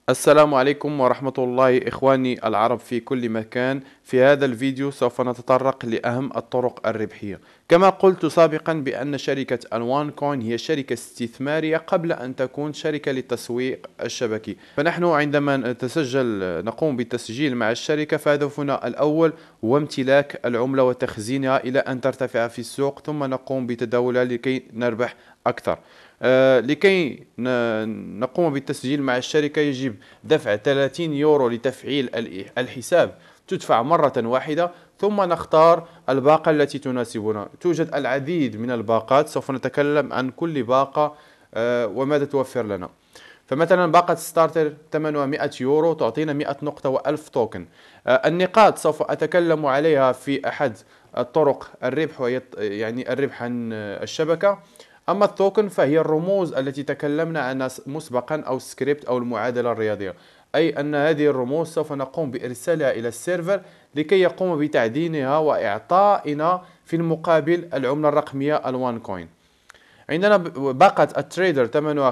السلام عليكم ورحمة الله إخواني العرب في كل مكان. في هذا الفيديو سوف نتطرق لأهم الطرق الربحية. كما قلت سابقا بأن شركة الوان كوين هي شركة استثمارية قبل أن تكون شركة للتسويق الشبكي. فنحن عندما نقوم بالتسجيل مع الشركة فهدفنا الأول هو امتلاك العملة وتخزينها إلى أن ترتفع في السوق، ثم نقوم بتداولها لكي نربح أكثر. لكي نقوم بالتسجيل مع الشركة يجب دفع 30 يورو لتفعيل الحساب، تدفع مرة واحدة، ثم نختار الباقة التي تناسبنا. توجد العديد من الباقات، سوف نتكلم عن كل باقة وماذا توفر لنا. فمثلا باقة ستارتر ثمنها 100 يورو، تعطينا 100 نقطة و1000 توكن. النقاط سوف أتكلم عليها في أحد الطرق الربح، وهي يعني الربح عن الشبكة. أما التوكن فهي الرموز التي تكلمنا عنها مسبقا، أو السكريبت أو المعادلة الرياضية، أي أن هذه الرموز سوف نقوم بإرسالها إلى السيرفر لكي يقوم بتعدينها وإعطائنا في المقابل العملة الرقمية الوان كوين. عندنا باقة التريدر ثمنها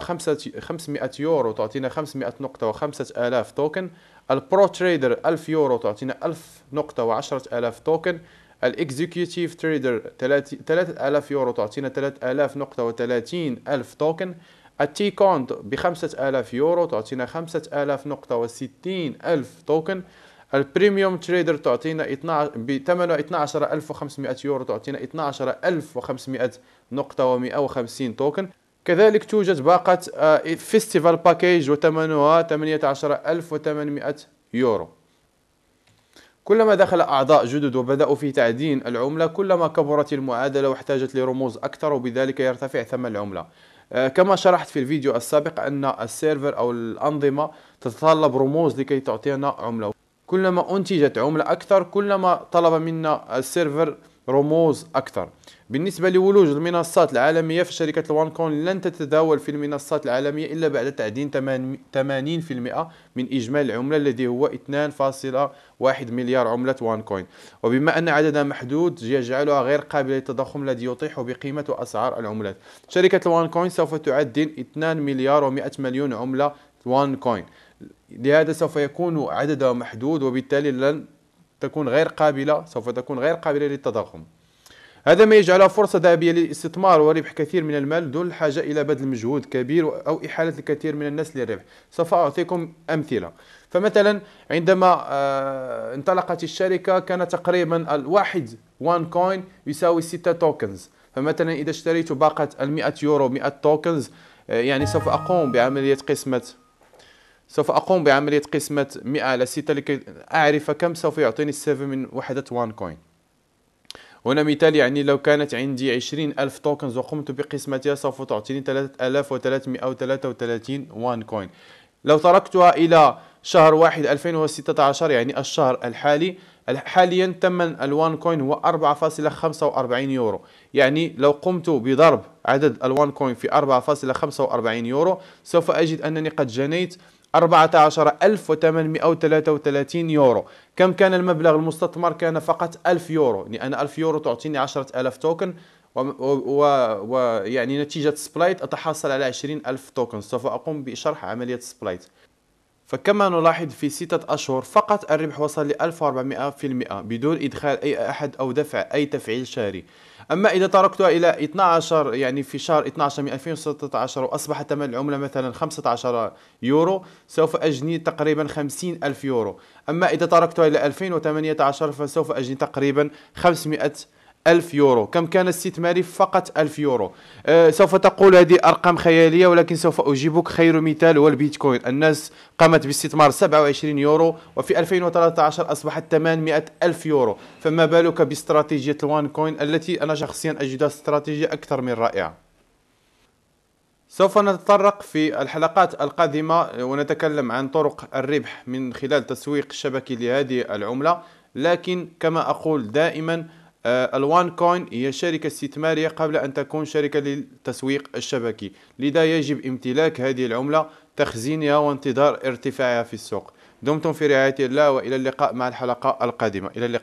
500 يورو، تعطينا 500 نقطة و5000 توكن. البرو تريدر 1000 يورو، تعطينا 1000 نقطة و10000 توكن. الاكزيكيوتيف تريدر 3000 يورو، تعطينا 3000 نقطة و30000 توكن. التي كونت ب 5000 يورو، تعطينا 5000 نقطة و60000 توكن. البريميوم تريدر تعطينا بثمنه 12500 يورو، تعطينا 12500 نقطة و150 توكن. كذلك توجد باقة فيستيفال باكيج وثمنها 18800 يورو. كلما دخل أعضاء جدد وبدأوا في تعدين العملة، كلما كبرت المعادلة واحتاجت لرموز أكثر، وبذلك يرتفع ثمن العملة. كما شرحت في الفيديو السابق أن السيرفر أو الأنظمة تتطلب رموز لكي تعطينا عملة. كلما أنتجت عملة أكثر كلما طلب منا السيرفر رموز أكثر. بالنسبة لولوج المنصات العالمية، فشركة الوان كوين لن تتداول في المنصات العالمية إلا بعد تعدين 80% من إجمالي العملة، الذي هو 2.1 مليار عملة وان كوين. وبما أن عددها محدود يجعلها غير قابلة للتضخم الذي يطيح بقيمة وأسعار العملات. شركة الوان كوين سوف تعدن 2 مليار و100 مليون عملة وان كوين، لهذا سوف يكون عددها محدود، وبالتالي سوف تكون غير قابلة للتضخم. هذا ما يجعلها فرصة ذهبية للاستثمار وربح كثير من المال دون الحاجة إلى بذل مجهود كبير أو إحالة الكثير من الناس للربح. سوف أعطيكم أمثلة. فمثلا عندما انطلقت الشركة كان تقريبا الواحد وان كوين يساوي 6 توكنز. فمثلا إذا اشتريت باقة 100 يورو 100 توكنز، يعني سوف أقوم بعملية قسمة 100 على 6 لكي أعرف كم سوف يعطيني السيرفر من وحدة وان كوين. هنا مثال، يعني لو كانت عندي 20,000 توكنز وقمت بقسمتها سوف تعطيني 3333 وان كوين. لو تركتها إلى شهر 1 2016، يعني الشهر الحالي، حاليا ثمن الوان كوين هو 4.45 يورو. يعني لو قمت بضرب عدد الوان كوين في 4.45 يورو سوف أجد أنني قد جنيت 14833 يورو. كم كان المبلغ المستثمر؟ كان فقط 1000 يورو، لأن 1000 يورو تعطيني 10,000 توكن، ويعني نتيجة سبلايت أتحصل على 20,000 توكن. سوف أقوم بشرح عملية سبلايت. فكما نلاحظ في 6 أشهر فقط الربح وصل ل 1400% بدون إدخال أي أحد أو دفع أي تفعيل شهري. أما إذا تركتها إلى 12، يعني في شهر 12 من 2016، وأصبح ثمن العملة مثلا 15 يورو، سوف أجني تقريبا 50,000 يورو. أما إذا تركتها إلى 2018 فسوف أجني تقريبا 500,000 يورو. كم كان استثماري؟ فقط 1000 يورو. سوف تقول هذه أرقام خيالية، ولكن سوف أجيبك. خير مثال هو البيتكوين. الناس قامت باستثمار 27 يورو، وفي 2013 أصبحت 800,000 يورو. فما بالك باستراتيجية الوان كوين التي أنا شخصيا أجدها استراتيجية أكثر من رائعة. سوف نتطرق في الحلقات القادمة ونتكلم عن طرق الربح من خلال تسويق شبكي لهذه العملة. لكن كما أقول دائما، الوان كوين هي شركة استثمارية قبل أن تكون شركة للتسويق الشبكي، لذا يجب امتلاك هذه العملة، تخزينها، وانتظار ارتفاعها في السوق. دمتم في رعاية الله، وإلى اللقاء مع الحلقة القادمة. إلى اللقاء.